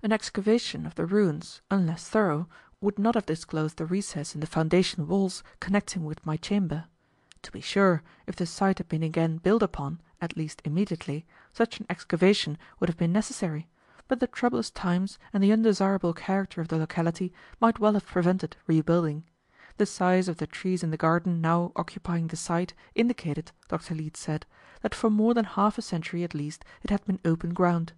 An excavation of the ruins, unless thorough, would not have disclosed the recess in the foundation walls connecting with my chamber. To be sure, if the site had been again built upon, at least immediately, such an excavation would have been necessary, but the troublous times and the undesirable character of the locality might well have prevented rebuilding. The size of the trees in the garden now occupying the site indicated, Dr. Leete said, that for more than half a century at least it had been open ground.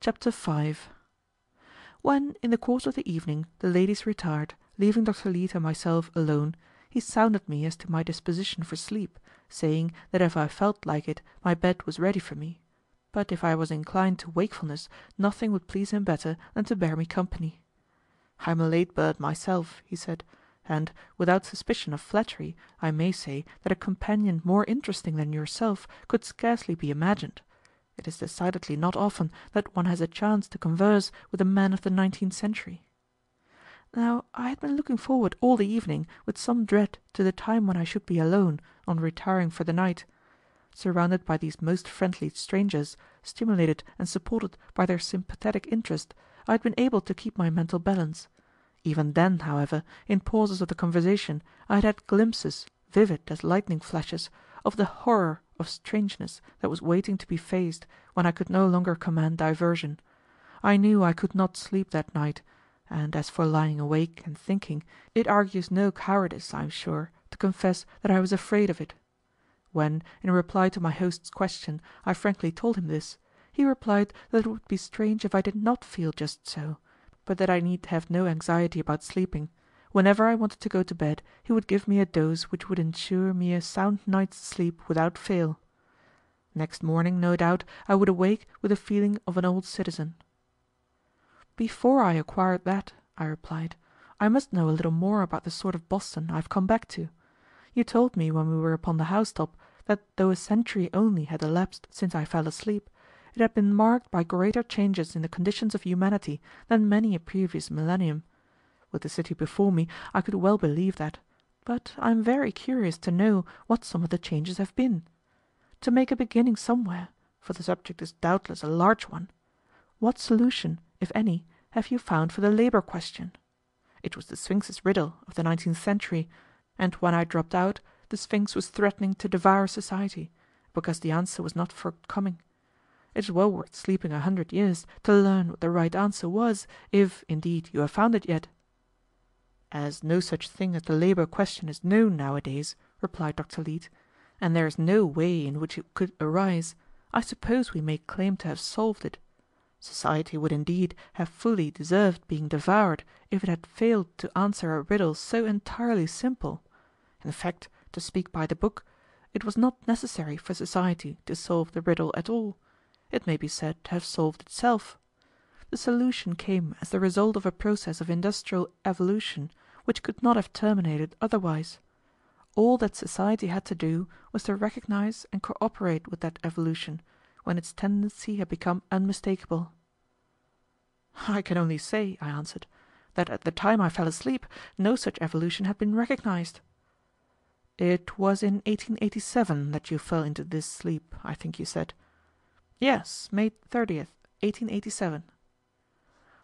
Chapter 5. When, in the course of the evening, the ladies retired, leaving Dr. Leete and myself alone, he sounded me as to my disposition for sleep, saying that if I felt like it my bed was ready for me, but if I was inclined to wakefulness nothing would please him better than to bear me company. "I am a late bird myself," he said, "and, without suspicion of flattery, I may say that a companion more interesting than yourself could scarcely be imagined. It is decidedly not often that one has a chance to converse with a man of the 19th century." Now I had been looking forward all the evening with some dread to the time when I should be alone, on retiring for the night. Surrounded by these most friendly strangers, stimulated and supported by their sympathetic interest, I had been able to keep my mental balance. Even then, however, in pauses of the conversation, I had had glimpses, vivid as lightning flashes, of the horror of strangeness that was waiting to be faced when I could no longer command diversion. I knew I could not sleep that night, and as for lying awake and thinking, it argues no cowardice, I am sure, to confess that I was afraid of it. When, in reply to my host's question, I frankly told him this, he replied that it would be strange if I did not feel just so, but that I need have no anxiety about sleeping. Whenever I wanted to go to bed, he would give me a dose which would ensure me a sound night's sleep without fail. Next morning, no doubt, I would awake with the feeling of an old citizen. "Before I acquired that," I replied, "I must know a little more about the sort of Boston I have come back to. You told me when we were upon the housetop that though a century only had elapsed since I fell asleep, it had been marked by greater changes in the conditions of humanity than many a previous millennium. With the city before me, I could well believe that, but I am very curious to know what some of the changes have been. To make a beginning somewhere, for the subject is doubtless a large one, what solution, if any, have you found for the labor question? It was the Sphinx's riddle of the 19th century, and when I dropped out, the Sphinx was threatening to devour society, because the answer was not forthcoming. It is well worth sleeping 100 years to learn what the right answer was, if, indeed, you have found it yet." "As no such thing as the labor question is known nowadays," replied Dr. Leete, "and there is no way in which it could arise, I suppose we may claim to have solved it. Society would indeed have fully deserved being devoured if it had failed to answer a riddle so entirely simple. In fact, to speak by the book, it was not necessary for society to solve the riddle at all. It may be said to have solved itself. The solution came as the result of a process of industrial evolution which could not have terminated otherwise. All that society had to do was to recognize and cooperate with that evolution, when its tendency had become unmistakable." "I can only say," I answered, "that at the time I fell asleep no such evolution had been recognized." "It was in 1887 that you fell into this sleep, I think you said?" "Yes, May 30th, 1887."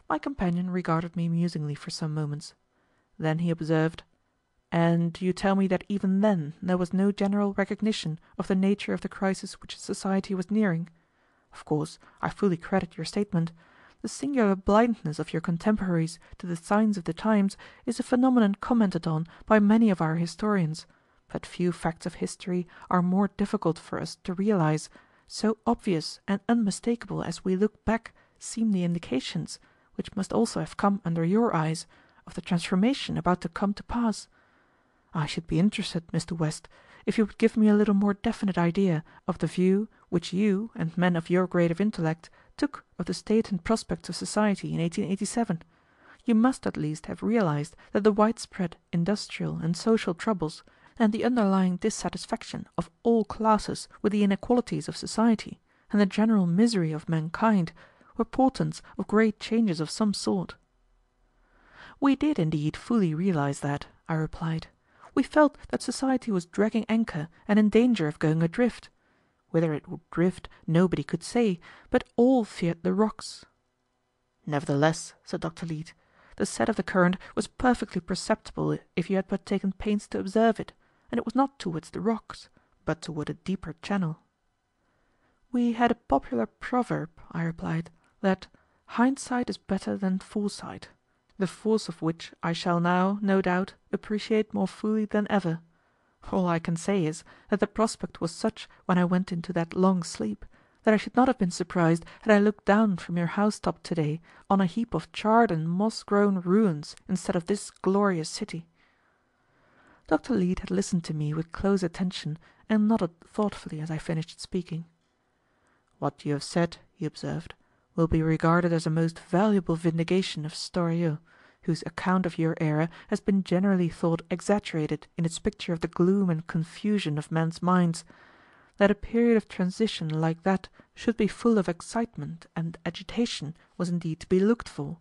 My companion regarded me musingly for some moments. Then he observed, "And you tell me that even then there was no general recognition of the nature of the crisis which society was nearing. Of course, I fully credit your statement. The singular blindness of your contemporaries to the signs of the times is a phenomenon commented on by many of our historians, but few facts of history are more difficult for us to realize, so obvious and unmistakable as we look back seem the indications, which must also have come under your eyes, of the transformation about to come to pass. I should be interested, Mr. West, if you would give me a little more definite idea of the view which you and men of your grade of intellect took of the state and prospects of society in 1887. You must at least have realized that the widespread industrial and social troubles, and the underlying dissatisfaction of all classes with the inequalities of society, and the general misery of mankind, were portents of great changes of some sort." "We did indeed fully realize that," I replied. "We felt that society was dragging anchor and in danger of going adrift. Whither it would drift nobody could say, but all feared the rocks. Nevertheless, said Dr. Leete, the set of the current was perfectly perceptible if you had but taken pains to observe it, and it was not towards the rocks, but toward a deeper channel. We had a popular proverb, I replied, that hindsight is better than foresight, the force of which I shall now, no doubt, appreciate more fully than ever. All I can say is, that the prospect was such when I went into that long sleep, that I should not have been surprised had I looked down from your housetop to-day on a heap of charred and moss-grown ruins instead of this glorious city. Dr. Leete had listened to me with close attention and nodded thoughtfully as I finished speaking. What you have said, he observed, will be regarded as a most valuable vindication of Storiot, whose account of your era has been generally thought exaggerated in its picture of the gloom and confusion of men's minds. That a period of transition like that should be full of excitement and agitation was indeed to be looked for,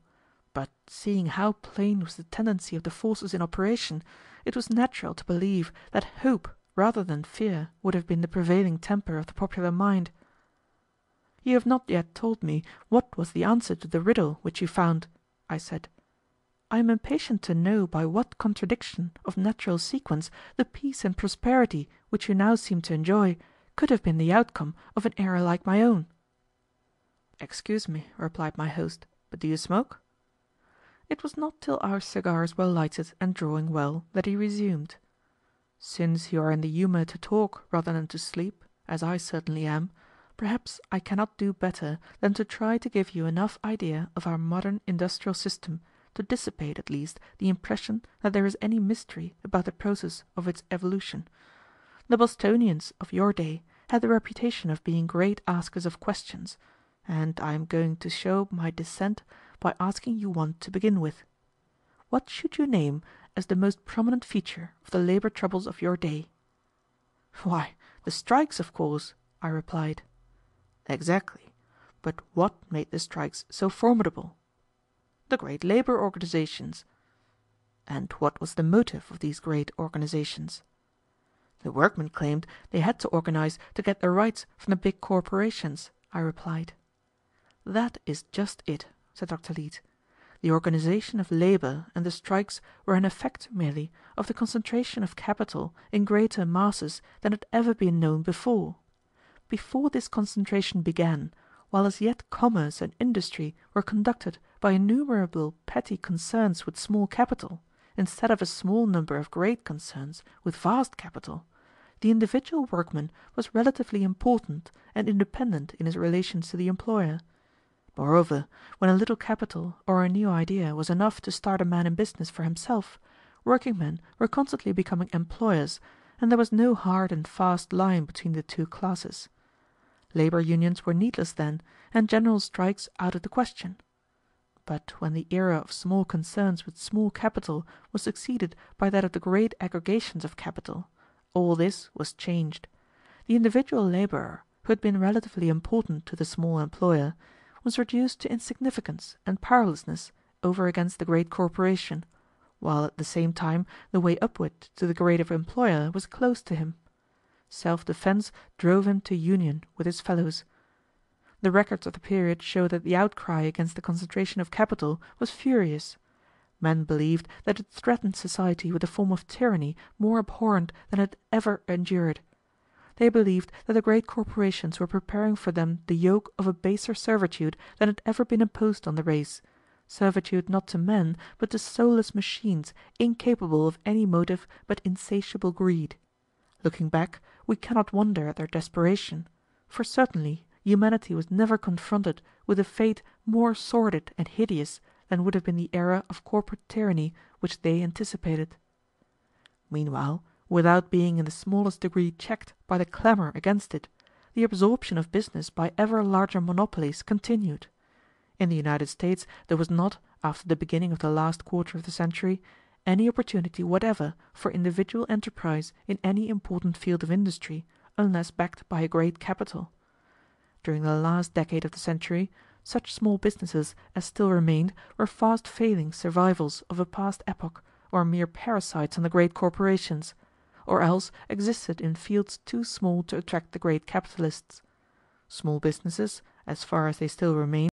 but seeing how plain was the tendency of the forces in operation, it was natural to believe that hope rather than fear would have been the prevailing temper of the popular mind. You have not yet told me what was the answer to the riddle which you found, I said. I am impatient to know by what contradiction of natural sequence the peace and prosperity which you now seem to enjoy could have been the outcome of an era like my own. Excuse me, replied my host, but do you smoke? It was not till our cigars were lighted and drawing well that he resumed. Since you are in the humour to talk rather than to sleep, as I certainly am, perhaps I cannot do better than to try to give you enough idea of our modern industrial system to dissipate at least the impression that there is any mystery about the process of its evolution. The Bostonians of your day had the reputation of being great askers of questions, and I am going to show my descent by asking you one to begin with. What should you name as the most prominent feature of the labor troubles of your day? Why, the strikes, of course, I replied. Exactly, but what made the strikes so formidable? The great labor organizations. And what was the motive of these great organizations? The workmen claimed they had to organize to get their rights from the big corporations, I replied. That is just it, said Dr. Leete. The organization of labor and the strikes were an effect merely of the concentration of capital in greater masses than had ever been known before. Before this concentration began, while as yet commerce and industry were conducted by innumerable petty concerns with small capital, instead of a small number of great concerns with vast capital, the individual workman was relatively important and independent in his relations to the employer. Moreover, when a little capital or a new idea was enough to start a man in business for himself, workingmen were constantly becoming employers, and there was no hard and fast line between the two classes. Labor unions were needless then, and general strikes out of the question. But when the era of small concerns with small capital was succeeded by that of the great aggregations of capital, all this was changed. The individual laborer, who had been relatively important to the small employer, was reduced to insignificance and powerlessness over against the great corporation, while at the same time the way upward to the greater employer was closed to him. Self-defense drove him to union with his fellows. The records of the period show that the outcry against the concentration of capital was furious. Men believed that it threatened society with a form of tyranny more abhorrent than it ever endured. They believed that the great corporations were preparing for them the yoke of a baser servitude than had ever been imposed on the race, servitude not to men, but to soulless machines incapable of any motive but insatiable greed. Looking back, we cannot wonder at their desperation, for certainly humanity was never confronted with a fate more sordid and hideous than would have been the era of corporate tyranny which they anticipated. Meanwhile, without being in the smallest degree checked by the clamor against it, the absorption of business by ever larger monopolies continued. In the United States there was not, after the beginning of the last quarter of the century, any opportunity whatever for individual enterprise in any important field of industry unless backed by a great capital. During the last decade of the century, such small businesses as still remained were fast failing survivals of a past epoch, or mere parasites on the great corporations, or else existed in fields too small to attract the great capitalists. Small businesses, as far as they still remain,